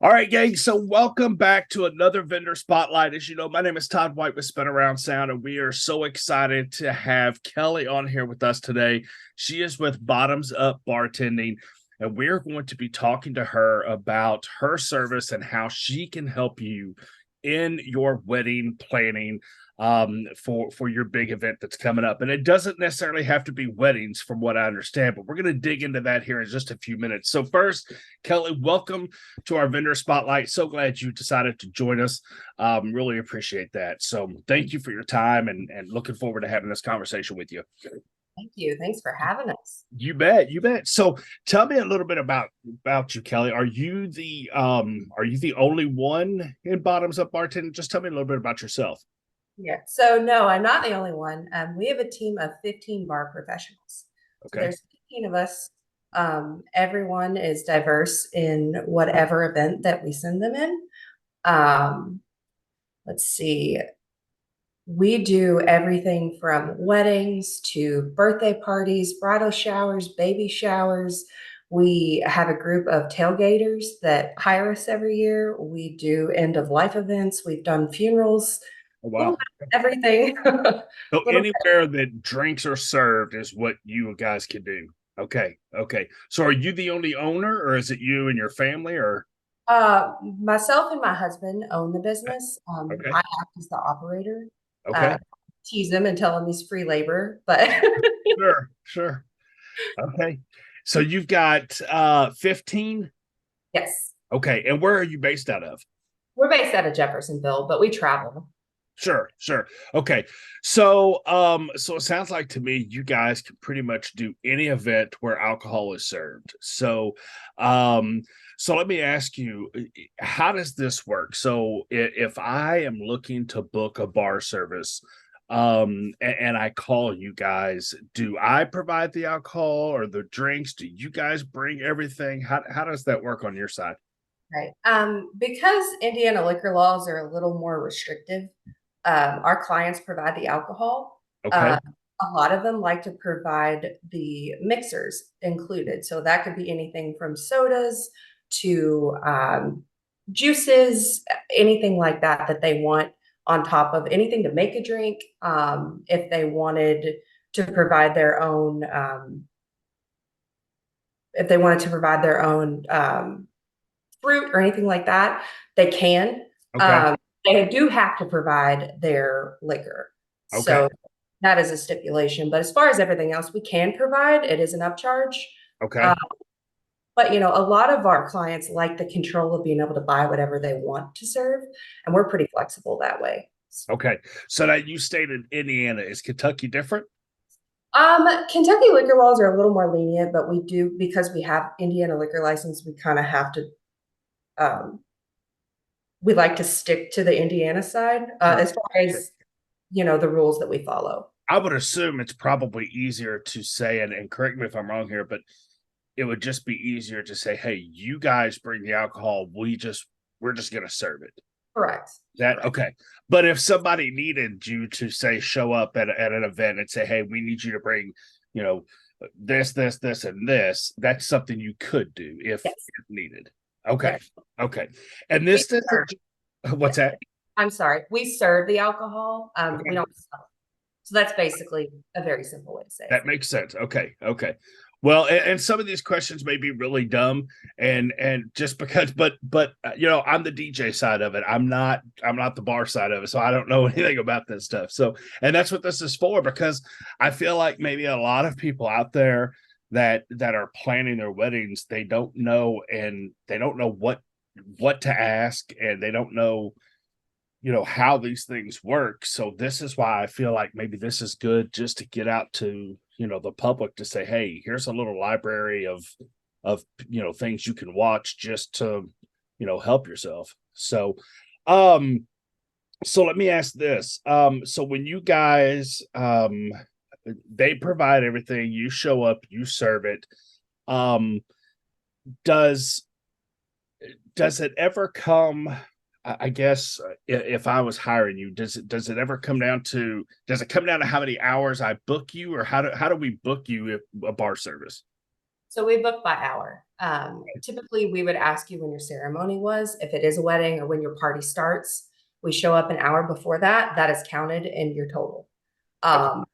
All right, gang. So, welcome back to another vendor spotlight. As you know, my name is Todd White with Spin Around Sound, and we are so excited to have Kelly on here with us today. She is with Bottoms Up Bartending, and we're going to be talking to her about her service and how she can help you in your wedding planning for your big event that's coming up. And it doesn't necessarily have to be weddings, from what I understand, but we're going to dig into that here in just a few minutes. So, first, Kelly, welcome to our vendor spotlight. So glad you decided to join us. Really appreciate that. So thank you for your time and looking forward to having this conversation with you. Thank you. Thanks for having us. You bet, you bet. So tell me a little bit about you, Kelly. Are you the only one in Bottoms Up Bartending? Just tell me a little bit about yourself. Yeah. So no, I'm not the only one. We have a team of 15 bar professionals. So Okay. there's 15 of us. Everyone is diverse in whatever event that we send them in. Um, let's see. We do everything from weddings to birthday parties, bridal showers, baby showers. We have a group of tailgaters that hire us every year. We do end of life events. We've done funerals, Oh, a little wow. bit of everything. So Little bit. anywhere that drinks are served is what you guys can do. Okay. Okay. So are you the only owner, or is it you and your family, or Myself and my husband own the business. okay. I act as the operator. Okay. Uh, Tease him and tell him he's free labor, but Sure. Sure. Okay. So you've got 15. yes, Okay. And where are you based out of? we're based out of Jeffersonville, but we travel. Sure, sure. Okay. So it sounds like to me you guys can pretty much do any event where alcohol is served. Um so let me ask you, how does this work? So if I am looking to book a bar service, and I call you guys, do I provide the alcohol or the drinks? Do you guys bring everything? How does that work on your side? Right. Because Indiana liquor laws are a little more restrictive, our clients provide the alcohol. Okay. Uh, a lot of them like to provide the mixers included. So that could be anything from sodas to juices, anything like that that they want on top of anything to make a drink. If they wanted to provide their own, if they wanted to provide their own fruit or anything like that, they can. Okay. Um, they do have to provide their liquor. Okay. So that is a stipulation. But as far as everything else we can provide, it is an upcharge. Uh, Okay. but a lot of our clients like the control of being able to buy whatever they want to serve, and we're pretty flexible that way. Okay. So that you stated Indiana, is Kentucky different? Kentucky liquor laws are a little more lenient, but we do because we have Indiana liquor license, we kind of have to um, we like to stick to the Indiana side Sure. as far Sure. as the rules that we follow. I would assume it's probably easier to say, and correct me if I'm wrong here, but it would just be easier to say, hey, you guys bring the alcohol. We're just gonna serve it. Correct. That Correct. okay. But if somebody needed you to say show up at an event and say, hey, we need you to bring, you know, this, and this, that's something you could do Yes. if needed. Okay. Yes. Okay. And We this serve, doesn't what's yes. that? I'm sorry. We serve the alcohol. We Okay. don't sell. So that's basically a very simple way to say it. That makes sense. Okay. Okay. Well, and some of these questions may be really dumb, and just because, but I'm the DJ side of it. I'm not the bar side of it, so I don't know anything about this stuff. So, and that's what this is for, because I feel like maybe a lot of people out there that are planning their weddings, they don't know, and they don't know what to ask, and they don't know how these things work. So this is why I feel like maybe this is good, just to get out to the public, to say, hey, here's a little library of things you can watch, just to help yourself. So let me ask this. So when you guys, they provide everything, you show up, you serve it, um does does it ever come, I guess, if I was hiring you, does it ever come down to, how many hours I book you, or how do we book you if a bar service? So we book by hour. Typically, we would ask you when your ceremony was. If it is a wedding or when your party starts, we show up an hour before that. That is counted in your total. Okay, Um,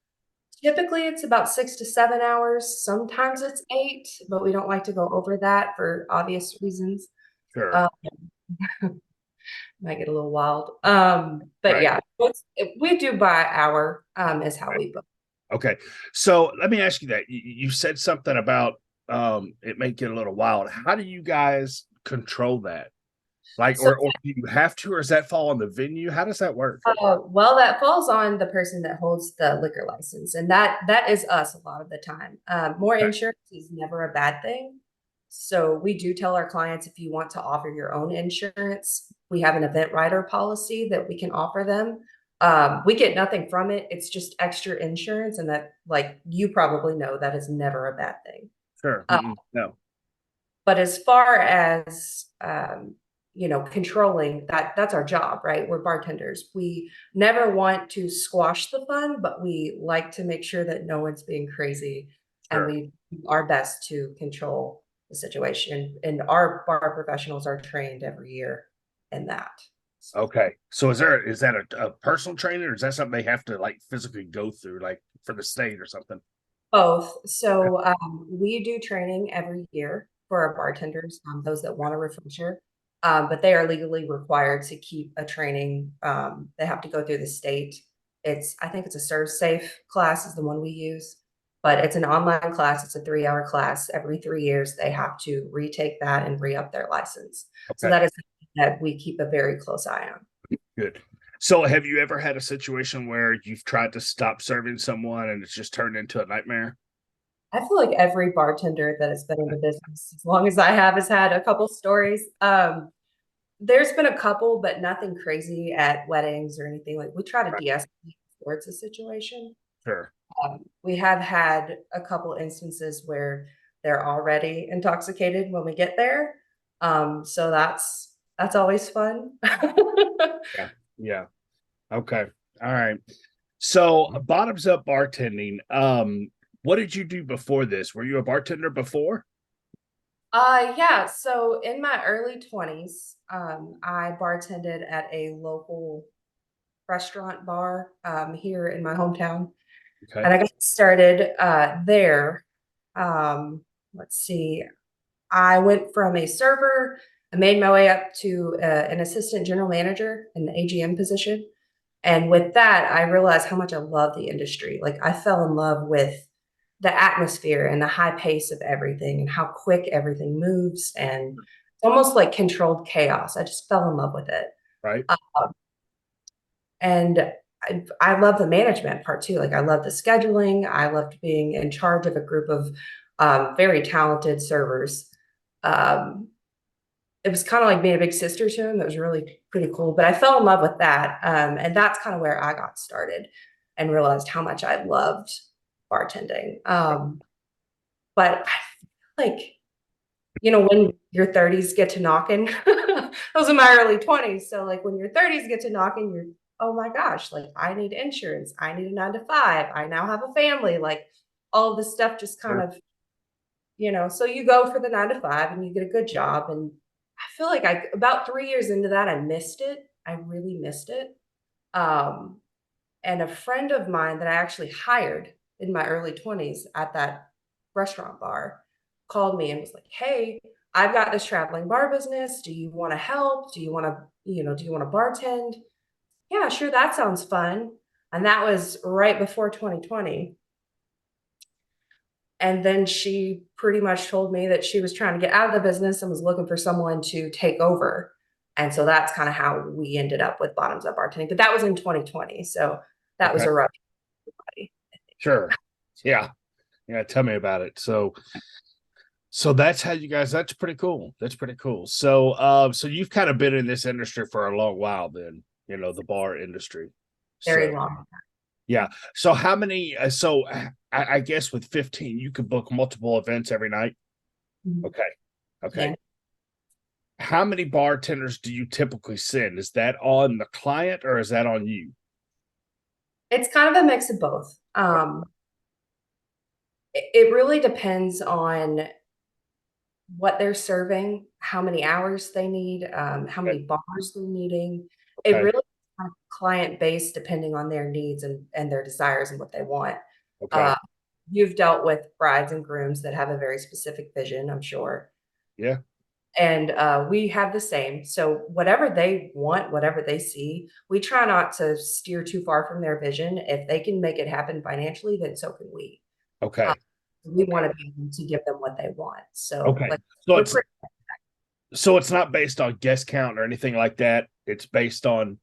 Typically, it's about 6 to 7 hours. Sometimes it's 8, but we don't like to go over that for obvious reasons. sure. Um, might get a little wild. But Right. yeah, we do by hour, is how Right. we book. Okay. So let me ask you that. You said something about it may get a little wild. How do you guys control that? Like, So or do you have to, or does that fall on the venue? How does that work? Well, that falls on the person that holds the liquor license, and that is us a lot of the time. More Okay, insurance is never a bad thing. So we do tell our clients if you want to offer your own insurance, we have an event rider policy that we can offer them. We get nothing from it. It's just extra insurance, and that, like you probably know, that is never a bad thing. sure. Uh, No, but as far as controlling that's our job, right? We're bartenders. We never want to squash the fun, but we like to make sure that no one's being crazy, and sure. we do our best to control the situation. And our bar professionals are trained every year in that. Okay. So is that a personal trainer, or is that something they have to like physically go through, like for the state or something? Both. So we do training every year for our bartenders, those that want a refresher, but they are legally required to keep a training. They have to go through the state. I think it's a Serve Safe class is the one we use, but it's an online class. It's a 3-hour class. Every 3 years, they have to retake that and re-up their license. So Okay, that is something that we keep a very close eye on. good. So have you ever had a situation where you've tried to stop serving someone and it's just turned into a nightmare? I feel like every bartender that has been in the business, as long as I have, has had a couple stories. There's been a couple, but nothing crazy at weddings or anything. Like, we try to Right. de-escalate before it's a situation. Sure. We have had a couple instances where they're already intoxicated when we get there. So that's always fun. Yeah. Yeah. Okay. All right. So bottoms up bartending. What did you do before this? Were you a bartender before? Yeah. So in my early 20s, I bartended at a local restaurant bar here in my hometown. Okay. And I got started there. Let's see, I went from a server, I made my way up to an assistant general manager, an AGM position. And with that, I realized how much I love the industry. Like, I fell in love with the atmosphere and the high pace of everything and how quick everything moves. And it's almost like controlled chaos. I just fell in love with it. Right. Um, and I love the management part too. Like, I love the scheduling. I loved being in charge of a group of very talented servers. Um, it was kind of like being a big sister to him. It was really pretty cool. But I fell in love with that, and that's kind of where I got started and realized how much I loved bartending. But I feel like, when your 30s get to knocking, those are my early 20s. So, like, when your 30s get to knocking, you're, oh my gosh, like, I need insurance. I need a 9 to 5. I now have a family. Like, all of this stuff just kind Sure. of, so you go for the 9 to 5 and you get a good job. And I feel like about 3 years into that, I missed it. I really missed it. Um, and a friend of mine that I actually hired in my early 20s at that restaurant bar called me and was like, "Hey, I've got this traveling bar business. Do you want to help? Do you want to bartend?" Yeah, sure, that sounds fun. And that was right before 2020. And then she pretty much told me that she was trying to get out of the business and was looking for someone to take over. And so that's kind of how we ended up with Bottoms Up Bartending. But that was in 2020. So that was Okay. a rough body. Sure. Yeah. Yeah. Tell me about it. So that's how you guys, that's pretty cool. That's pretty cool. So you've kind of been in this industry for a long while then, the bar industry. Very So long. yeah. So how many, I guess with 15, you could book multiple events every night. Mhm. Okay. Okay. Yeah. How many bartenders do you typically send? Is that on the client or is that on you? It's kind of a mix of both. It really depends on what they're serving, how many hours they need, how Okay. many bars they're needing. It Okay. really kind of client based depending on their needs and their desires and what they want. Okay. Uh, you've dealt with brides and grooms that have a very specific vision, I'm sure. Yeah. And we have the same. So whatever they want, whatever they see, we try not to steer too far from their vision. If they can make it happen financially, then so can we. Uh, Okay. we Okay. want to be able to give them what they want. So Okay. like So we're it's pretty so it's not based on guest count or anything like that. It's based on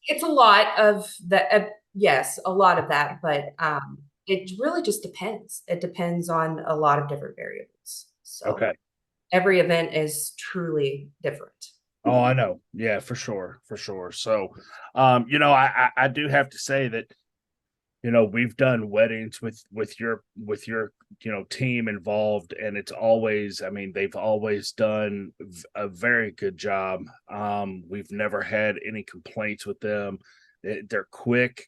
it's a lot of the yes, a lot of that, but it really just depends. It depends on a lot of different variables. So okay. every event is truly different. Oh, I know. Yeah, for sure. For sure. So I do have to say that we've done weddings with your team involved, and it's always, I mean, they've always done a very good job. We've never had any complaints with them. They're quick.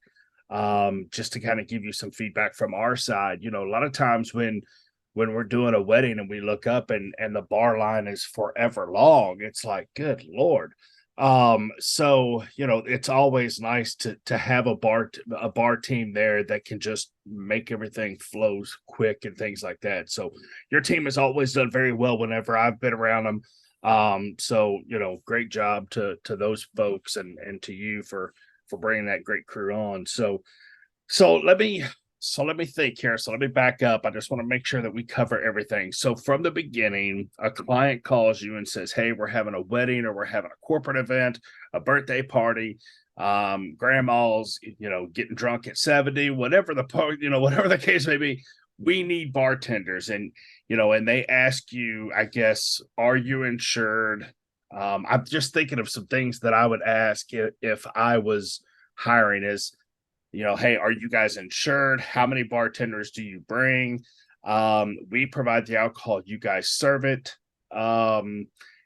Just to kind of give you some feedback from our side, a lot of times when we're doing a wedding and we look up and the bar line is forever long, it's like, good lord. So it's always nice to have a bar team there that can just make everything flows quick and things like that. So your team has always done very well whenever I've been around them. So great job to those folks and to you for bringing that great crew on. So let me think here. So let me back up. I just want to make sure that we cover everything. So from the beginning, a client calls you and says, "Hey, we're having a wedding or we're having a corporate event, a birthday party, grandma's, getting drunk at 70, whatever whatever the case may be. We need bartenders." And they ask you, I guess, are you insured? I'm just thinking of some things that I would ask if I was hiring is, hey, are you guys insured? How many bartenders do you bring? We provide the alcohol, you guys serve it.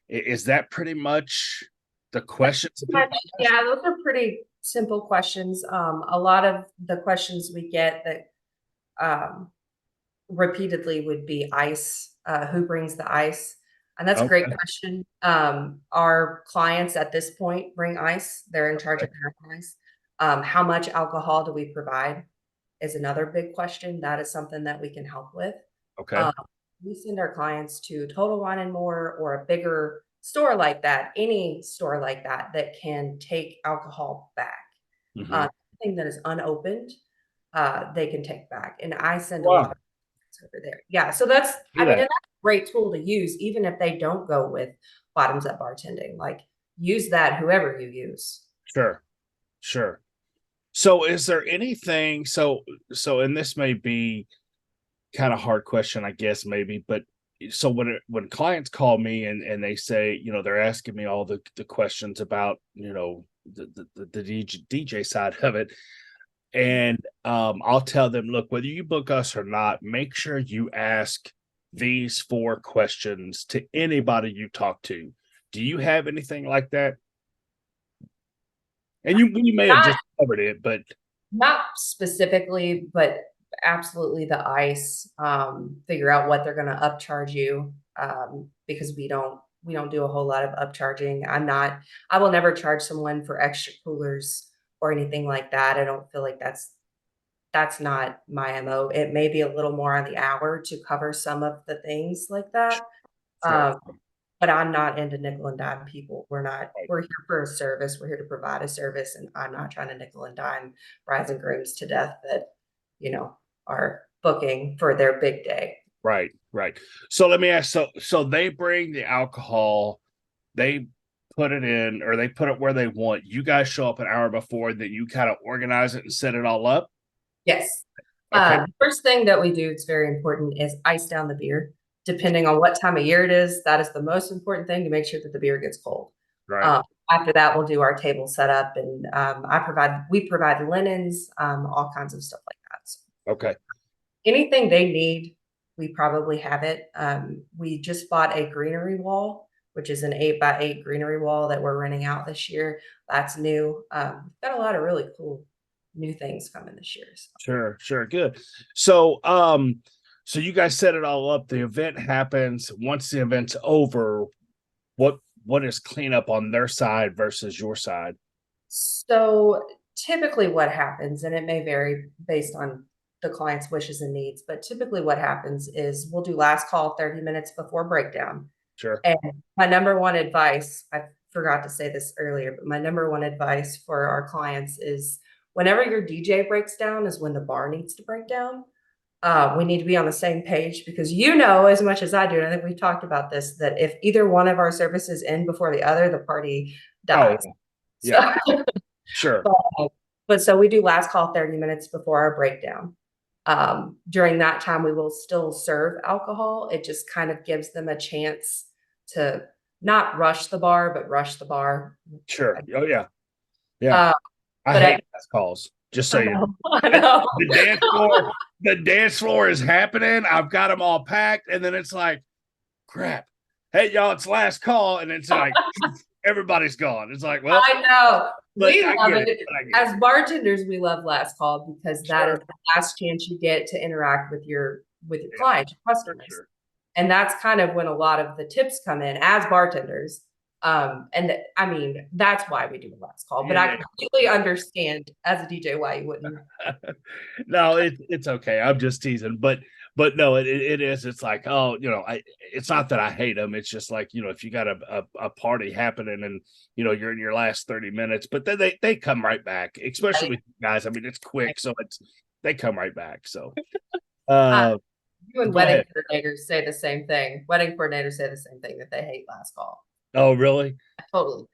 Is that pretty much the questions that much. people ask? Yeah, those are pretty simple questions. A lot of the questions we get that um, repeatedly would be ice. Who brings the ice? And that's a great Okay, question. Our clients at this point bring ice. They're in charge of their own ice. How much alcohol do we provide is another big question. That is something that we can help with. okay. Um, we send our clients to Total Wine and More or a bigger store like that, any store like that that can take alcohol back. Hmm. Anything that is unopened, they can take back. And I send a lot Wow, of over there. Yeah. So that's, do I mean, and that. that's a great tool to use, even if they don't go with bottoms up bartending. Like use that whoever you use. Sure, sure. So is there anything, and this may be kind of hard question, I guess, maybe, but so when clients call me and they say, they're asking me all the questions about, the DJ side of it, and I'll tell them, look, whether you book us or not, make sure you ask these four questions to anybody you talk to. Do you have anything like that? And you may have Not just covered it, but not specifically, but absolutely the ice. Figure out what they're going to upcharge you because we don't do a whole lot of upcharging. I will never charge someone for extra coolers or anything like that. I don't feel like that's not my MO. It may be a little more on the hour to cover some of the things like that. sure. Um, but I'm not into nickel and dime people. Right. We're here for a service. We're here to provide a service. And I'm not trying to nickel and dime brides and grooms to death that, you know, are booking for their big day. Right, right. So let me ask, so they bring the alcohol, they put it in, or they put it where they want. You guys show up an hour before, that you kind of organize it and set it all up. Yes. Okay. First thing that we do, it's very important, is ice down the beer. Depending on what time of year it is, that is the most important thing to make sure that the beer gets cold. Right. Um, After that, we'll do our table setup, and we provide linens, all kinds of stuff like that. So Okay. anything they need, we probably have it. We just bought a greenery wall, which is an 8x8 greenery wall that we're renting out this year. That's new. We've got a lot of really cool new things coming this year. So. Sure, sure. Good. So So you guys set it all up. The event happens. Once the event's over, what what is cleanup on their side versus your side? So typically what happens, and it may vary based on the client's wishes and needs, but typically what happens is we'll do last call 30 minutes before breakdown. Sure. And my number one advice, I forgot to say this earlier, but my number one advice for our clients is whenever your DJ breaks down is when the bar needs to break down. We need to be on the same page because you know as much as I do, and I think we've talked about this, that if either one of our services end before the other, the party Oh, dies. So, yeah, sure, but so we do last call 30 minutes before our breakdown. During that time, we will still serve alcohol. It just kind of gives them a chance to not rush the bar, but rush the bar. sure. Oh, yeah, yeah. Uh, I but hate last calls. Just so I you know. know, I know. The dance floor is happening. I've got them all packed, and then it's like, crap. Hey, y'all, it's last call, and it's like everybody's gone. It's like, well, I know. but We I love get it. it. But I get it. As bartenders, we love last call because that is Sure. the last chance you get to interact with your Yeah, clients, your for customers. sure. And that's kind of when a lot of the tips come in as bartenders. I mean, that's why we do the last call. But I Yeah. completely understand as a DJ why you wouldn't. No, it's okay. I'm just teasing, but no, it is. It's like, oh, it's not that I hate them. It's just like, if you got a party happening and you're in your last 30 minutes, but then they come right back, especially with guys. I mean, it's quick, so they come right back. So Uh, uh you and go wedding ahead. coordinators say the same thing. Wedding coordinators say the same thing that they hate last call. Oh, really? Totally.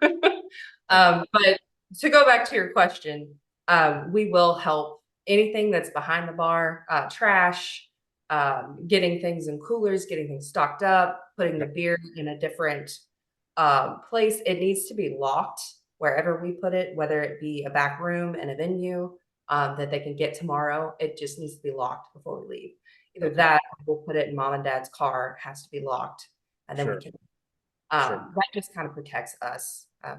I got But to go back to your question, we will help anything that's behind the bar, trash, getting things in coolers, getting things stocked up, putting the beer in a different place. It needs to be locked wherever we put it, whether it be a back room and a venue that they can get tomorrow. It just needs to be locked before we leave. Either okay. that, or we'll put it in mom and dad's car. It has to be locked, and then we Sure, can sure. that just kind of protects us. I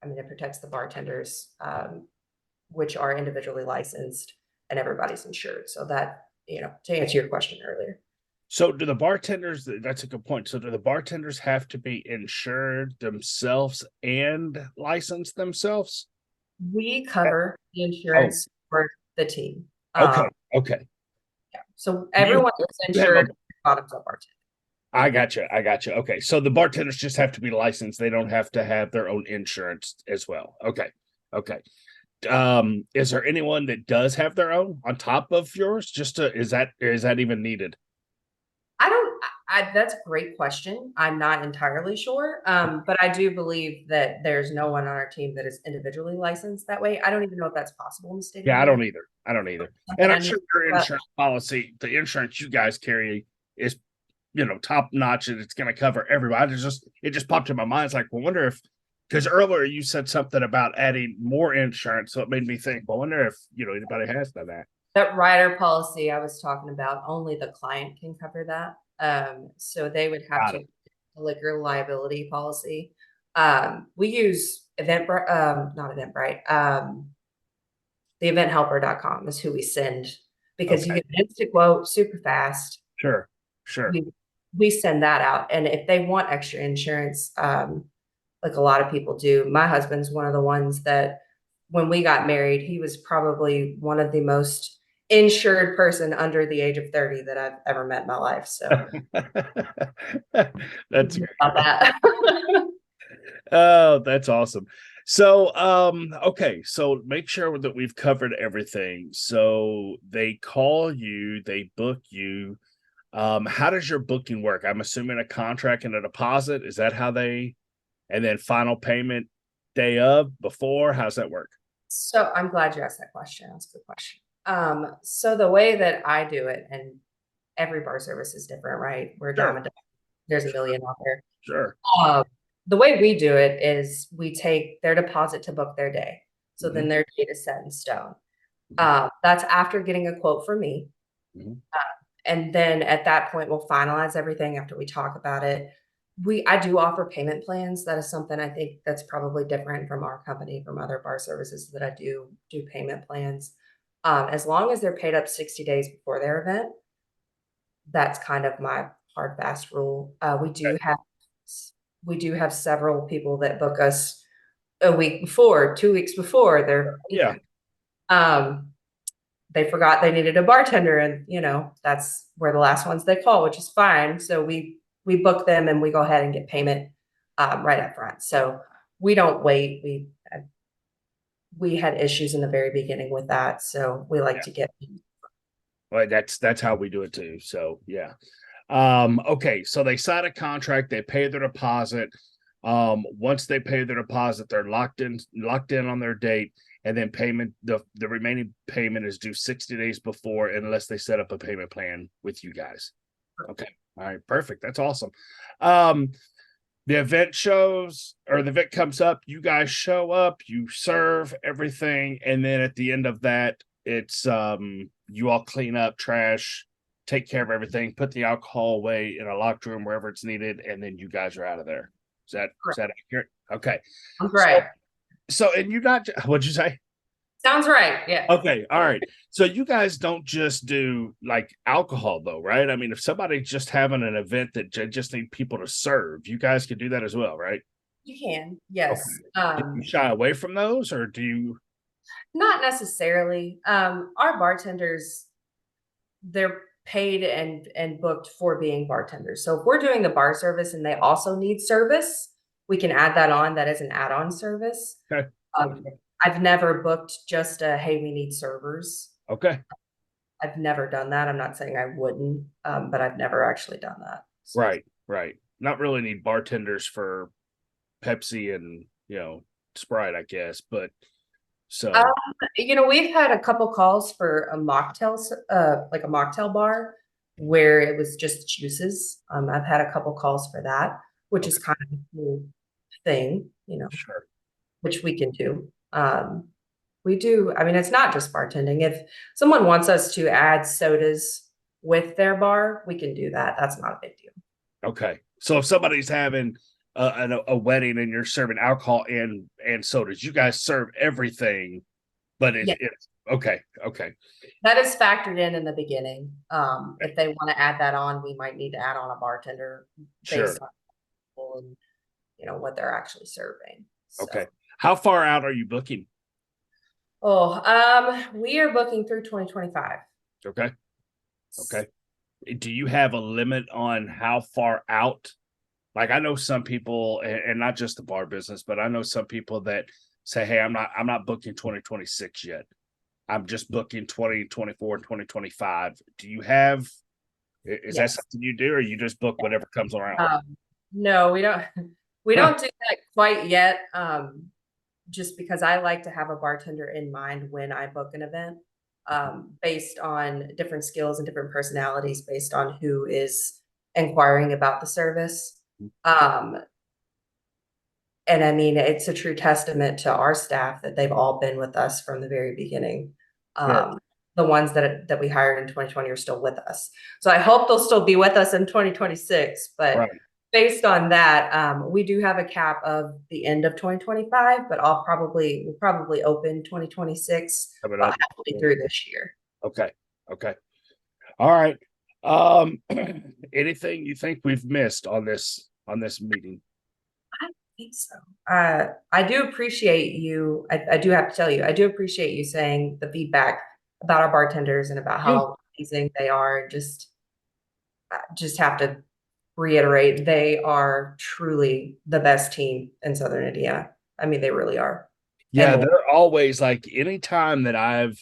mean, it protects the bartenders, which are individually licensed and everybody's insured. So that, to answer your question earlier, So do the bartenders, that's a good point. So do the bartenders have to be insured themselves and licensed themselves? we cover the Oh, insurance for the team. okay, okay. So You everyone is you have a insured bottoms up bartender. I got you. I got you. Okay. So the bartenders just have to be licensed. They don't have to have their own insurance as well. Okay. Okay. Is there anyone that does have their own on top of yours? Is that even needed? I don't. That's a great question. I'm not entirely sure, but I do believe that there's no one on our team that is individually licensed that way. I don't even know if that's possible in the state of Yeah, New I York. don't either. I don't either. Something And I'm I need sure to your look up. insurance policy, the insurance you guys carry is top notch and it's going to cover everybody. It just popped in my mind. It's like, well, wonder if because earlier you said something about adding more insurance, so it made me think. Well, I wonder if anybody has done that. That rider policy I was talking about, only the client can cover that. So they would have Got to it. a liquor liability policy. We use not Eventbrite. The eventhelper.com is who we send because you Okay. get an instant quote super fast. Sure. Sure. We we send that out. And if they want extra insurance, like a lot of people do, my husband's one of the ones that when we got married, he was probably one of the most insured person under the age of 30 that I've ever met in my life. So That's about that. oh, that's awesome. So, okay, so make sure that we've covered everything. So they call you, they book you. How does your booking work? I'm assuming a contract and a deposit. Is that how and then final payment day of before? How's that work? So I'm glad you asked that question. That's a good question. So the way that I do it, and every bar service is different, right? We're a dime Sure, a dozen. There's a million out there. sure. Um, the way we do it is we take their deposit to book their day. So Mhm, then their date is set in stone. mhm, That's after getting a quote from me. mhm. And then at that point, we'll finalize everything after we talk about it. I do offer payment plans. That is something I think that's probably different from our company, from other bar services that I do payment plans. As long as they're paid up 60 days before their event, that's kind of my hard fast rule. Okay. We do have several people that book us a week before, 2 weeks before their Yeah. event. Um, they forgot they needed a bartender, and that's where the last ones they call, which is fine. So we book them and we go ahead and get payment right up front. So we don't wait. We had issues in the very beginning with that, so we like Yeah. to get. Well, that's how we do it too. So yeah. Okay, so they sign a contract, they pay their deposit. Once they pay their deposit, they're locked in on their date, and then payment the remaining payment is due 60 days before, unless they set up a payment plan with you guys. Okay. All right, perfect. That's awesome. Um, the event shows or the event comes up, you guys show up, you serve everything, and then at the end of that, it's you all clean up trash, take care of everything, put the alcohol away in a locked room wherever it's needed, and then you guys are out of there. Is that accurate? Okay. Sounds So right. and you not what'd you say? Sounds right. Yeah. Okay, all right. So you guys don't just do like alcohol though, right? I mean, if somebody's just having an event that just need people to serve, you guys can do that as well, right? You can, Okay. yes. Do you shy away from those, or do you? Not necessarily. Our bartenders, they're paid and booked for being bartenders. So if we're doing the bar service and they also need service, we can add that on. That is an add-on service. Okay. Um, I've never booked just a, hey, we need servers. Okay. I've never done that. I'm not saying I wouldn't, but I've never actually done that. So. Right. Right. Not really need bartenders for Pepsi and Sprite, I guess. But Um, so we've had a couple calls for a mocktail, like a mocktail bar where it was just juices. I've had a couple calls for that, which is okay, kind of a cool thing, sure. which we can do. We do, I mean, it's not just bartending. If someone wants us to add sodas with their bar, we can do that. That's not a big deal. Okay. So if somebody's having a wedding and you're serving alcohol and sodas, you guys serve everything, but Yeah, it's okay. Okay. that is factored in the beginning. If they want to add that on, we might need to add on a bartender Sure. based on people and what they're actually serving. So, Okay. How far out are you booking? we are booking through 2025. Okay. Okay. Do you have a limit on how far out? Like I know some people, and not just the bar business, but I know some people that say, "Hey, I'm not booking 2026 yet. I'm just booking 2024 and 2025." Do you have? Is that Yes. something you do, or you just book whatever comes around? No, we don't. We Huh. don't do that quite yet. Just because I like to have a bartender in mind when I book an event, based on different skills and different personalities, based on who is inquiring about the service. Um, and I mean, it's a true testament to our staff that they've all been with us from the very beginning. Sure. The ones that we hired in 2020 are still with us. So I hope they'll still be with us in 2026. But Right. based on that, we do have a cap of the end of 2025, but we'll probably open 2026 Coming about up. halfway through this year. Okay. Okay. All right. Anything you think we've missed on this meeting? I think so. I do appreciate you. I do have to tell you, I do appreciate you saying the feedback about our bartenders and about Yeah. how amazing they are. Just have to reiterate, they are truly the best team in Southern Indiana. I mean, they really are. Yeah, And they're always like anytime that I've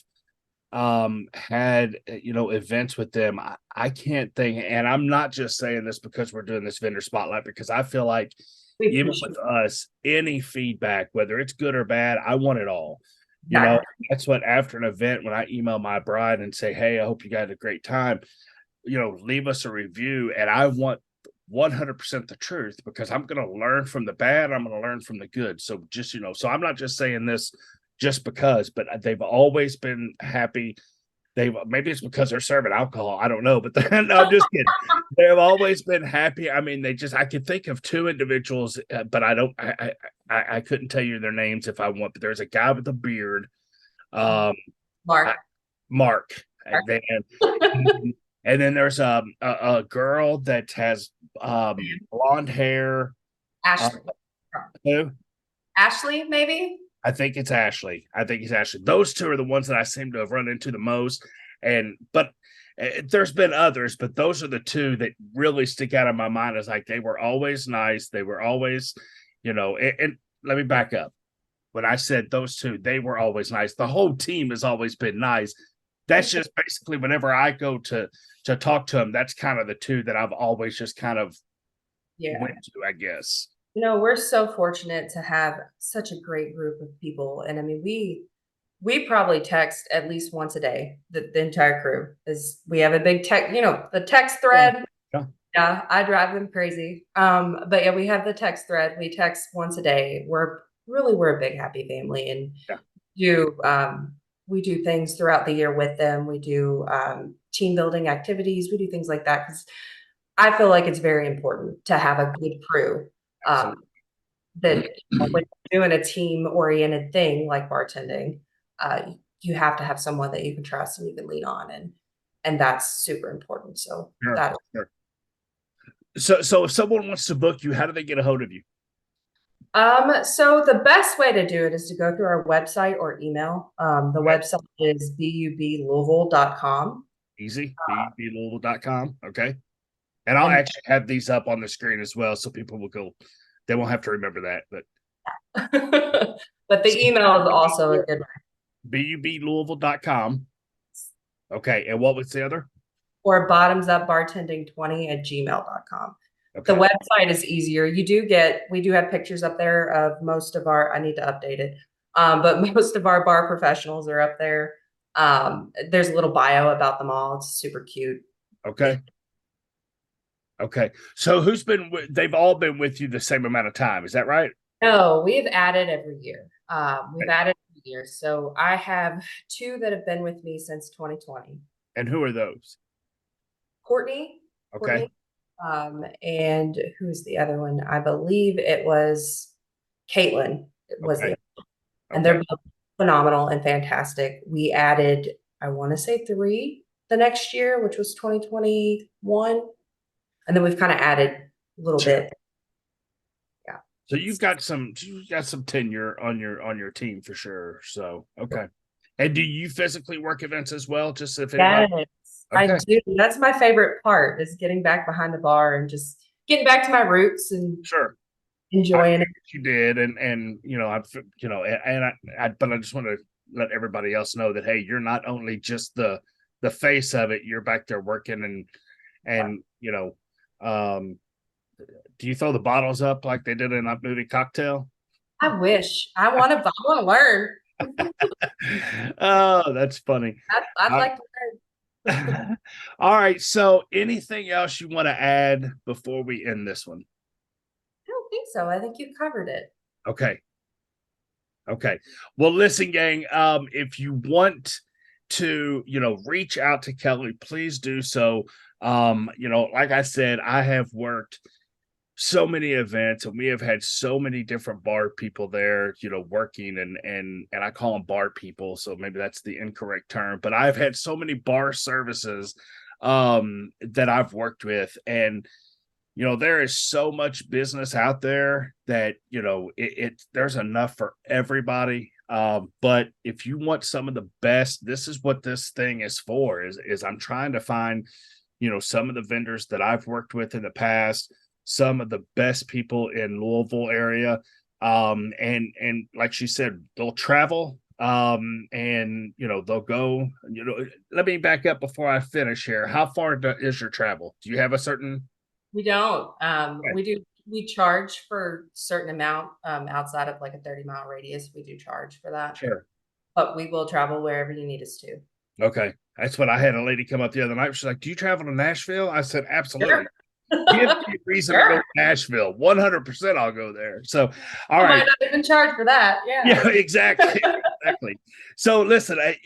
had events with them, I can't think, and I'm not just saying this because we're doing this vendor spotlight, because I feel like we even appreciate with us, any feedback, whether it's good or bad, I want it all. You know, that. that's what after an event, when I email my bride and say, "Hey, I hope you had a great time," leave us a review, and I want 100% the truth, because I'm going to learn from the bad, I'm going to learn from the good. So just so I'm not just saying this just because, but they've always been happy. Maybe it's because they're serving alcohol, I don't know, but no, I'm just kidding. They've always been happy. I mean, I could think of two individuals, but I don't I couldn't tell you their names if I want, but there's a guy with a beard, um Mark. Mark, and Mark. then And then there's a girl that has blonde hair. Uh, Ashley. who? Ashley, maybe? I think it's Ashley. I think it's Ashley. Those two are the ones that I seem to have run into the most. And but there's been others, but those are the two that really stick out in my mind as like they were always nice. They were always, and let me back up. When I said those two, they were always nice. The whole team has always been nice. That's just basically whenever I go to talk to them, that's kind of the two that I've always just kind of Yeah. went to, I guess. We're so fortunate to have such a great group of people. And I mean, we probably text at least once a day. The entire crew is we have a big tech, the text Yeah. thread. Yeah. Yeah, I drive them crazy. But yeah, we have the text thread. We text once a day. We're a big happy family and Yeah. do we do things throughout the year with them. We do team building activities. We do things like that because I feel like it's very important to have a good crew. Um, Absolutely. that when you're doing a team oriented thing like bartending, uh, you have to have someone that you can trust and you can lean on, and that's super important. So Sure. that Sure. So if someone wants to book you, how do they get a hold of you? so the best way to do it is to go through our website or email. The Okay. website is bublouisville.com. Easy. bblouisville.com. Okay. And I'll And actually have these up on the screen as well, so people will go. They won't have to remember that. But but the so email is also a good one. bublouisville.com. Okay. And what was the other? Or bottomsupbartending20@gmail.com. The Okay. website is easier. We do have pictures up there of most of I need to update it. But most of our bar professionals are up there. There's a little bio about them all. It's super cute. Okay. Okay. So they've all been with you the same amount of time. Is that right? No, we've added every year. We've Okay. added every year. So I have two that have been with me since 2020. And who are those? Courtney, Okay. Courtney, and who's the other one? I believe it was Caitlin. It was Okay. the and Okay. they're both phenomenal and fantastic. We added, I want to say three the next year, which was 2021. And then we've kind of added a little Sure. bit. Yeah. So you've got some tenure on your team for sure. So okay. And do you physically work events as well? Just if anybody. Yes, I Okay. do. That's my favorite part is getting back behind the bar and just getting back to my roots and Sure. I enjoying it. you did, and I've but I just want to let everybody else know that hey, you're not only just the face of it, you're back there working and do you throw the bottles up like they did in that movie Cocktail? I wish I want to learn. Oh, that's funny. I'd I, like to learn. all right. So, anything else you want to add before we end this one? I don't think so. I think you covered it. Okay. Okay. Well, listen, gang, if you want to, reach out to Kelly, please do so. Like I said, I have worked so many events and we have had so many different bar people there, working and I call them bar people, so maybe that's the incorrect term, but I've had so many bar services that I've worked with, and there is so much business out there that there's enough for everybody. But if you want some of the best, this is what this thing is for. Is I'm trying to find, some of the vendors that I've worked with in the past, some of the best people in Louisville area. And like she said, they'll travel. And they'll go. Let me back up before I finish here. How far is your travel? Do you have a certain? We don't. Okay. We charge for certain amount outside of like a 30-mile radius. We do charge for that. Sure. But we will travel wherever you need us to. Okay. That's what I had a lady come up the other night. She's like, "Do you travel to Nashville?" I said, "Absolutely. Sure. Give me a reason to go to Sure. Nashville. 100% I'll go there." So, all I right. might not even charge for that. Yeah, Yeah. exactly. Exactly. So listen, I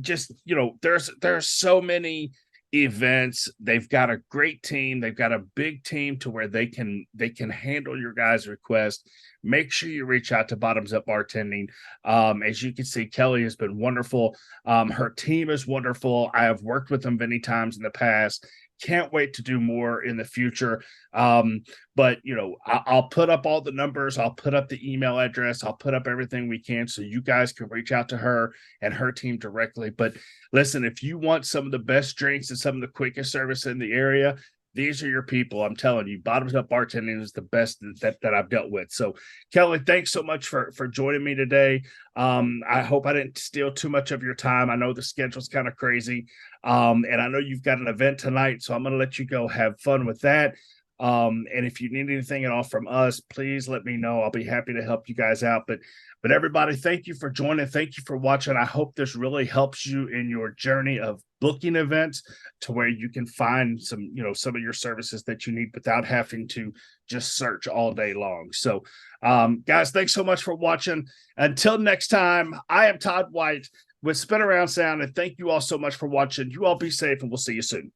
just, there's so many events. They've got a great team. They've got a big team to where they can handle your guys' requests. Make sure you reach out to Bottoms Up Bartending. As you can see, Kelly has been wonderful. Her team is wonderful. I have worked with them many times in the past. Can't wait to do more in the future. But I'll put up all the numbers, I'll put up the email address, I'll put up everything we can so you guys can reach out to her and her team directly. But listen, if you want some of the best drinks and some of the quickest service in the area, these are your people. I'm telling you, Bottoms Up Bartending is the best that I've dealt with. So, Kelly, thanks so much for joining me today. I hope I didn't steal too much of your time. I know the schedule's kind of crazy, and I know you've got an event tonight, so I'm going to let you go have fun with that. And if you need anything at all from us, please let me know. I'll be happy to help you guys out. But everybody, thank you for joining. Thank you for watching. I hope this really helps you in your journey of booking events to where you can find some of your services that you need without having to just search all day long. So, guys, thanks so much for watching. Until next time, I am Todd White with Spin Around Sound, and thank you all so much for watching. You all be safe, and we'll see you soon.